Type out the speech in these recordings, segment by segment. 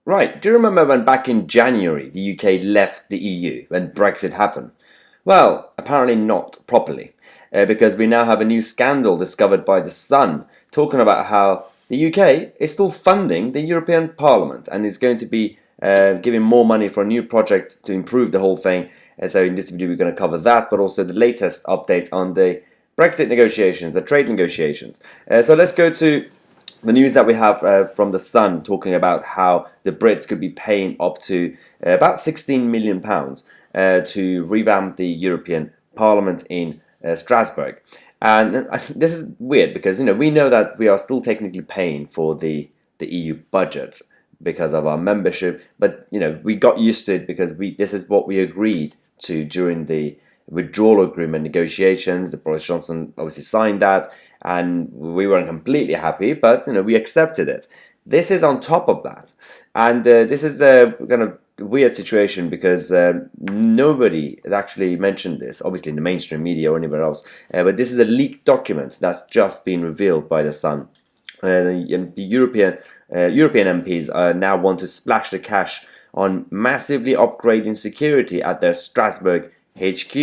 Right, do you remember when back in January the UK left the EU when Brexit happened? Well, apparently not properly, because we now have a new scandal discovered by The Sun talking about how the UK is still funding the European Parliament and is going to be giving more money for a new project to improve the whole thing. And so in this video we're going to cover that, but also the latest updates on the Brexit negotiations, the trade negotiations. So let's go to the news that we have from The Sun talking about how the Brits could be paying up to about £16 million to revamp the European Parliament in Strasbourg. And this is weird because we know that we are still technically paying for the EU budget because of our membership, but we got used to it because this is what we agreed to during the withdrawal agreement negotiations. The Boris Johnson obviously signed that, and we weren't completely happy, but we accepted it. This is on top of that, and this is a kind of weird situation because nobody has actually mentioned this, obviously in the mainstream media or anywhere else. But this is a leaked document that's just been revealed by The Sun. The European MPs now want to splash the cash on massively upgrading security at their Strasbourg HQ,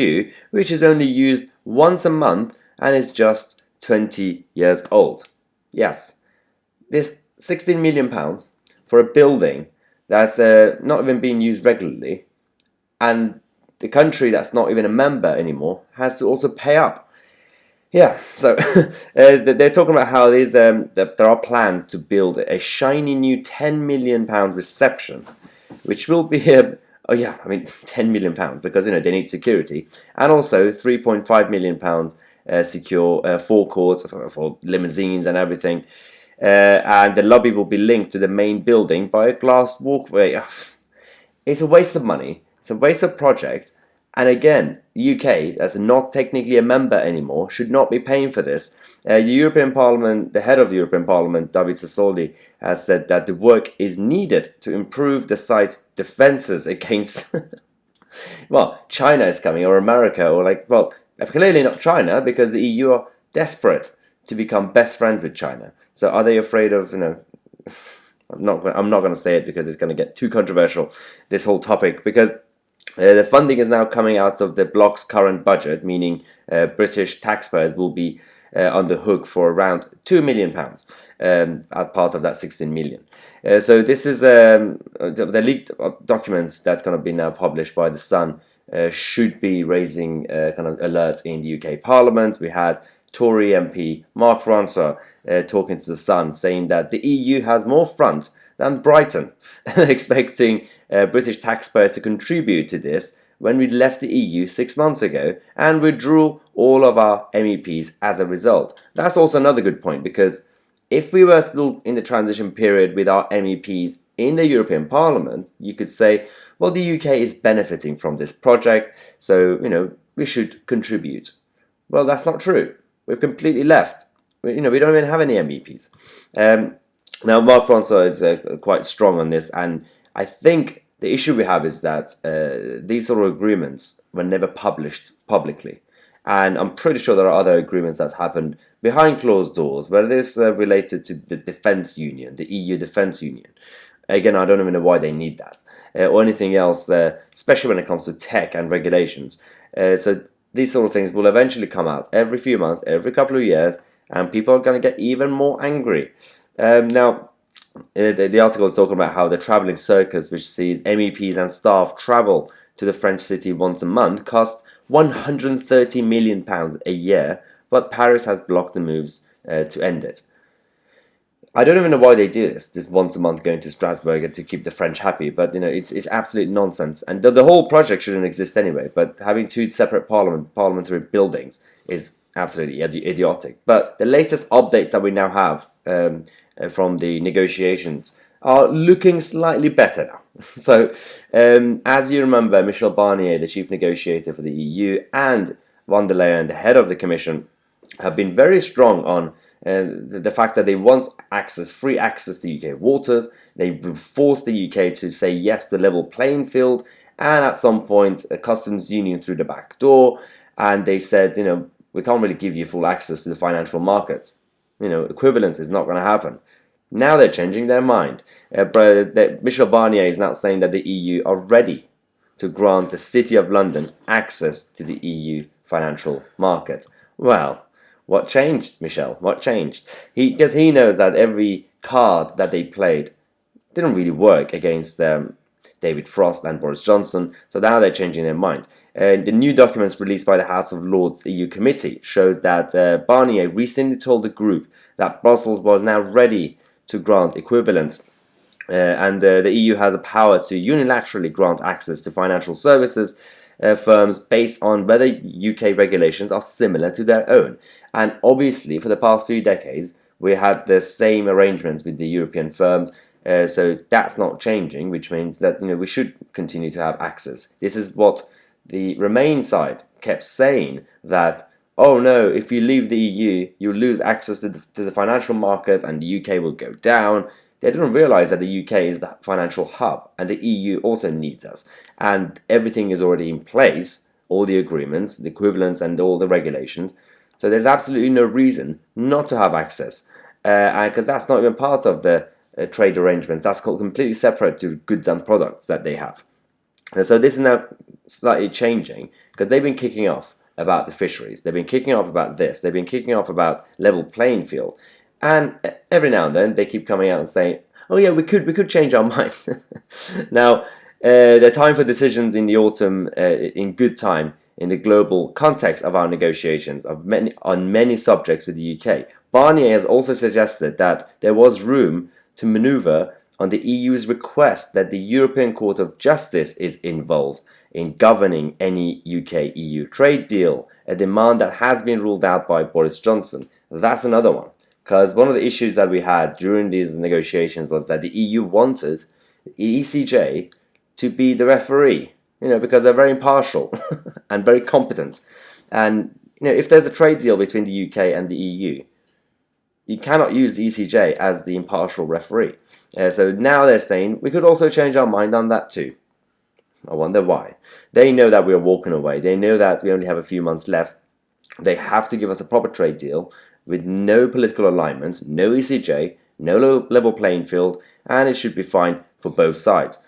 which is only used once a month and is just 20 years old. Yes, this £16 million for a building that's not even being used regularly, and the country that's not even a member anymore has to also pay up. Yeah, so they're talking about how there are plans to build a shiny new £10 million reception, which will be oh yeah, I mean £10 million because they need security, and also £3.5 million secure forecourts for limousines and everything, and the lobby will be linked to the main building by a glass walkway. It's a waste of money. It's a waste of project. And again, the UK, that's not technically a member anymore, should not be paying for this. The European Parliament, the head of the European Parliament, David Sassoli, has said that the work is needed to improve the site's defences against, well, China is coming, or America, or well, clearly not China, because the EU are desperate to become best friends with China. So are they afraid of, I'm not going to say it because it's going to get too controversial, this whole topic, because the funding is now coming out of the bloc's current budget, meaning British taxpayers will be on the hook for around £2 million as part of that 16 million. So this is the leaked documents that's going to be now published by The Sun should be raising kind of alerts in the UK Parliament. We had Tory MP Mark Francois talking to The Sun, saying that the EU has more front than Brighton, expecting British taxpayers to contribute to this when we left the EU 6 months ago and withdrew all of our MEPs as a result. That's also another good point, because if we were still in the transition period with our MEPs in the European Parliament, you could say, well, the UK is benefiting from this project, so, we should contribute. Well, that's not true. We've completely left. We don't even have any MEPs. Now, Mark Francois is quite strong on this, and I think the issue we have is that these sort of agreements were never published publicly. And I'm pretty sure there are other agreements that happened behind closed doors, whether it's related to the defense union, the EU defense union. Again, I don't even know why they need that, or anything else, especially when it comes to tech and regulations. So these sort of things will eventually come out every few months, every couple of years, and people are going to get even more angry. Now, the article is talking about how the travelling circus, which sees MEPs and staff travel to the French city once a month, costs £130 million a year, but Paris has blocked the moves to end it. I don't even know why they do this once a month going to Strasbourg to keep the French happy, but it's absolute nonsense. And the whole project shouldn't exist anyway, but having two separate parliamentary buildings is absolutely idiotic. But the latest updates that we now have from the negotiations are looking slightly better now. So, as you remember, Michel Barnier, the chief negotiator for the EU, and von der Leyen, the head of the Commission, have been very strong on the fact that they want free access to UK waters. They forced the UK to say yes to level playing field, and at some point a customs union through the back door. And they said, we can't really give you full access to the financial markets. Equivalence is not going to happen. Now they're changing their mind. Michel Barnier is now saying that the EU are ready to grant the City of London access to the EU financial market. Well, what changed, Michel? What changed? Because he knows that every card that they played didn't really work against David Frost and Boris Johnson, so now they're changing their mind. The new documents released by the House of Lords EU Committee shows that Barnier recently told the group that Brussels was now ready to grant equivalence, and the EU has a power to unilaterally grant access to financial services firms based on whether UK regulations are similar to their own. And obviously, for the past 3 decades, we had the same arrangements with the European firms. So that's not changing, which means that we should continue to have access. This is what the Remain side kept saying, that oh no, if you leave the EU, you'll lose access to the financial markets and the UK will go down. They didn't realize that the UK is the financial hub and the EU also needs us. And everything is already in place, all the agreements, the equivalents and all the regulations. So there's absolutely no reason not to have access, because that's not even part of the trade arrangements. That's completely separate to goods and products that they have. And so this is now slightly changing, because they've been kicking off about the fisheries. They've been kicking off about this. They've been kicking off about level playing field. And every now and then they keep coming out and saying, oh yeah, we could change our minds. Now, the time for decisions in the autumn, in good time, in the global context of our negotiations on many subjects with the UK. Barnier has also suggested that there was room to maneuver on the EU's request that the European Court of Justice is involved in governing any UK-EU trade deal, a demand that has been ruled out by Boris Johnson. That's another one. Because one of the issues that we had during these negotiations was that the EU wanted the ECJ to be the referee, because they're very impartial and very competent. And, if there's a trade deal between the UK and the EU, you cannot use the ECJ as the impartial referee. So now they're saying we could also change our mind on that too. I wonder why. They know that we're walking away. They know that we only have a few months left. They have to give us a proper trade deal with no political alignment, no ECJ, no level playing field, and it should be fine for both sides.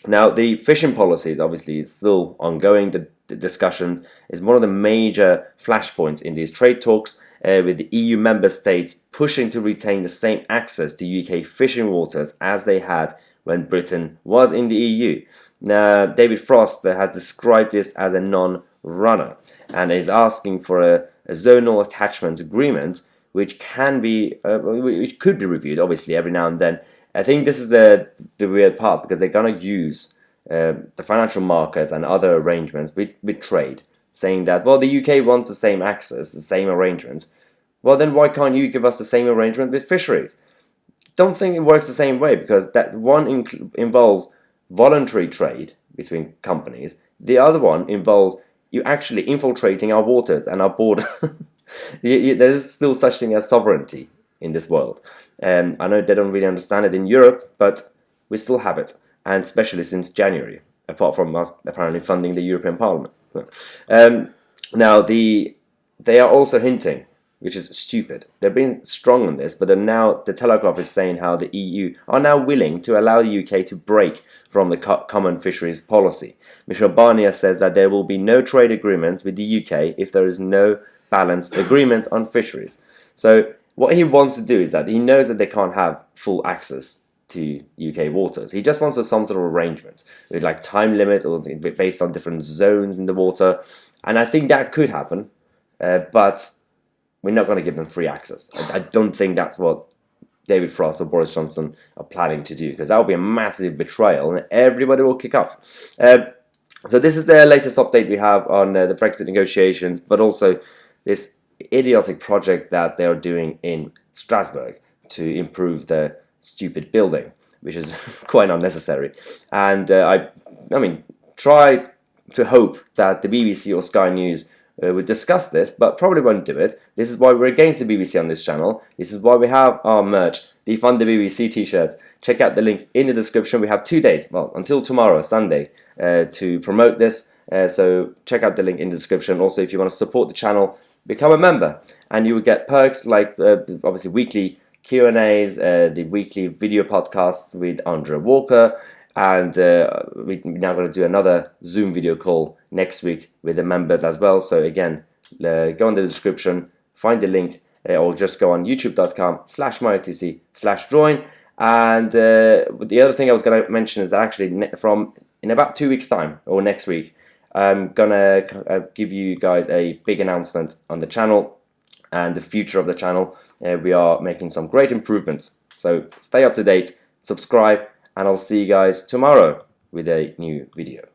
Now, the fishing policies obviously is still ongoing. The discussion is one of the major flashpoints in these trade talks, with the EU member states pushing to retain the same access to UK fishing waters as they had when Britain was in the EU. Now, David Frost has described this as a non-runner and is asking for a zonal attachment agreement, which could be reviewed obviously every now and then. I think this is the weird part, because they're going to use the financial markets and other arrangements with trade, saying that, well, the UK wants the same access, the same arrangement. Well, then why can't you give us the same arrangement with fisheries? Don't think it works the same way, because that one involves voluntary trade between companies. The other one involves you actually infiltrating our waters and our border. There's still such thing as sovereignty in this world. And I know they don't really understand it in Europe, but we still have it, and especially since January, apart from us apparently funding the European Parliament. Now, they are also hinting, which is stupid. They've been strong on this, but now the Telegraph is saying how the EU are now willing to allow the UK to break from the common fisheries policy. Michel Barnier says that there will be no trade agreement with the UK if there is no balanced agreement on fisheries. So what he wants to do is that he knows that they can't have full access to UK waters. He just wants some sort of arrangement with like time limits or based on different zones in the water. And I think that could happen, but we're not going to give them free access. I don't think that's what David Frost or Boris Johnson are planning to do, because that would be a massive betrayal and everybody will kick off. So this is the latest update we have on the Brexit negotiations, but also this idiotic project that they are doing in Strasbourg to improve the stupid building, which is quite unnecessary. And I mean, try to hope that the BBC or Sky News would discuss this, but probably won't do it. This is why we're against the BBC on this channel. This is why we have our merch, Defund the BBC t-shirts. Check out the link in the description. We have 2 days, well, until tomorrow, Sunday, to promote this. So check out the link in the description. Also, if you want to support the channel, become a member, and you will get perks like obviously weekly Q&As, the weekly video podcasts with Andrea Walker, and we're now going to do another Zoom video call next week with the members as well. So again, go in the description, find the link, or just go on youtube.com/myotc/join. And the other thing I was going to mention is that actually from in about 2 weeks' time, or next week, I'm going to give you guys a big announcement on the channel and the future of the channel. We are making some great improvements. So stay up to date, subscribe, and I'll see you guys tomorrow with a new video.